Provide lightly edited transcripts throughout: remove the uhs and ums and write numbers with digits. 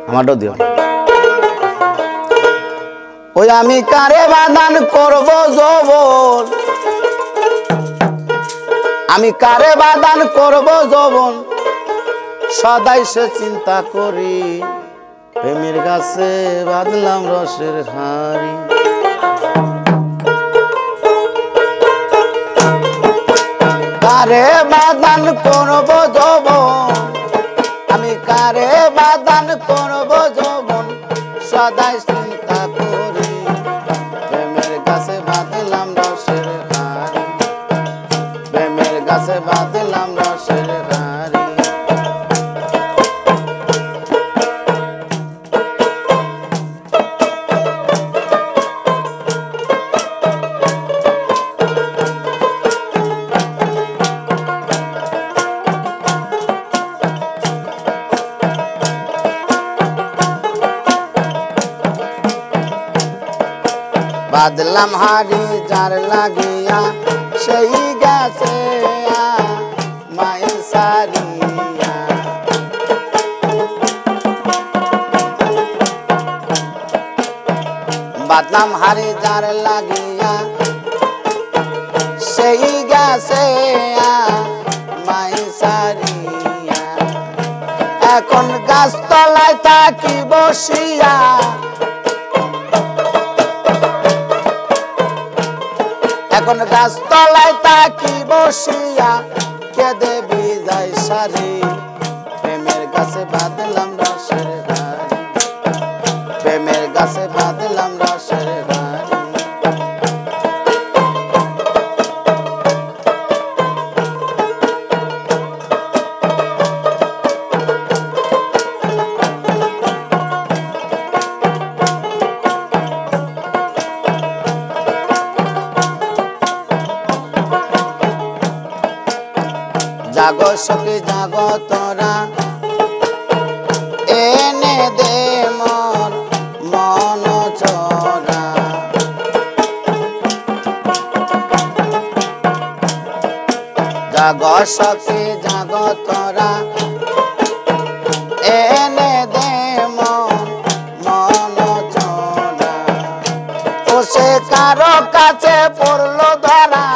আমারটাও দিও। ওই আমি কারে বাদান করব যৌবন, আমি কারে বাদান করব যৌবন, সদাই সে চিন্তা করি, প্রেমের গাছে বাঁধলাম রসের হাড়ি। কারে বাদান করব যৌবন, আমি কারে বাদান করব যৌবন, সদাই চিন্তা করি, প্রেমের গাছে বাঁধলাম রসের হাড়ি, প্রেমের গাছে বাঁধলাম রসের হাড়ি। বাঁধলাম হাড়ি যার লাগিয়া, সেই গাছে মায়ের সারিয়া। বাঁধলাম হাড়ি যার লাগিয়া, সেই গাছে মায়ের সারিয়া। এখন গাছতলায় থাকি বসিয়া, এখন গাছতলায় থাকি বসিয়া, কেঁদে বিদায় সারি, প্রেমের গাছে বাঁধলাম রসের হাড়ি, প্রেমের গাছে বাঁধলাম রসের হাড়ি। জাগো সখী জাগো তোরা, এনে দে মন মন চোরা। জাগো সখী জাগো তোরা, এনে দে মন মন চোরা। ও সে কারো কাছে পড়লো ধরা,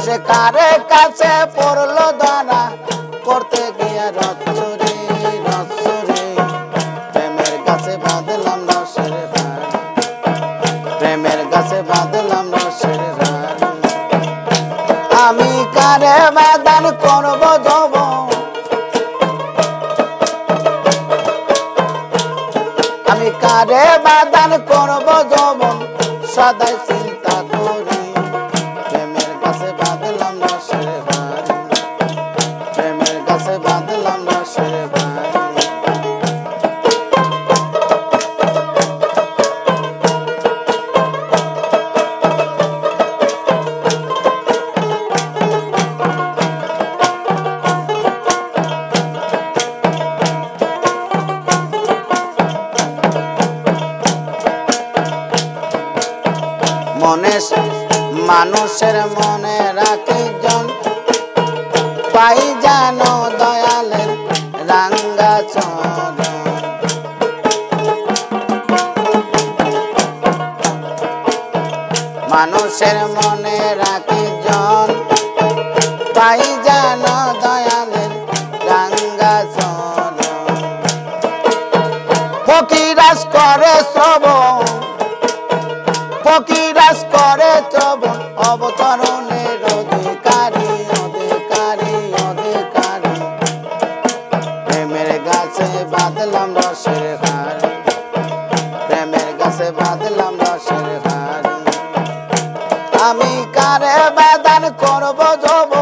সে কারে কাছে পড়লো ধরা, করতে গিয়া রচ্চরে রচ্চরে, প্রেমের গাছে বাঁধলাম রসের হাড়ি, প্রেমের গাছে বাঁধলাম রসের হাড়ি। আমি কারে বাদান করব যৌবন, আমি কারে বাদান করব যৌবন, সদাই চিন্তা করি, প্রেমের গাছে বাঁধলাম রসের হাড়ি, প্রেমের গাছে বাঁধলাম রসের হাড়ি। মনে মানুষের মনে রাখি জন, পাই যেন দয়ালের রাঙ্গা চরণ। মানুষের মনে রাখি জন, পাই যেন দয়ালের রাঙ্গা চরণ। ফকিরাজ করে শ্রবণ, ফকিরাজ করে শ্রবণ, অবতরণের অধিকারী অধিকারী অধিকারী। প্রেমের গাছে বাঁধলাম রসের হাড়ি, প্রেমের গাছে বাঁধলাম রসের হাড়ি। আমি কারে বাদান করব যৌবন,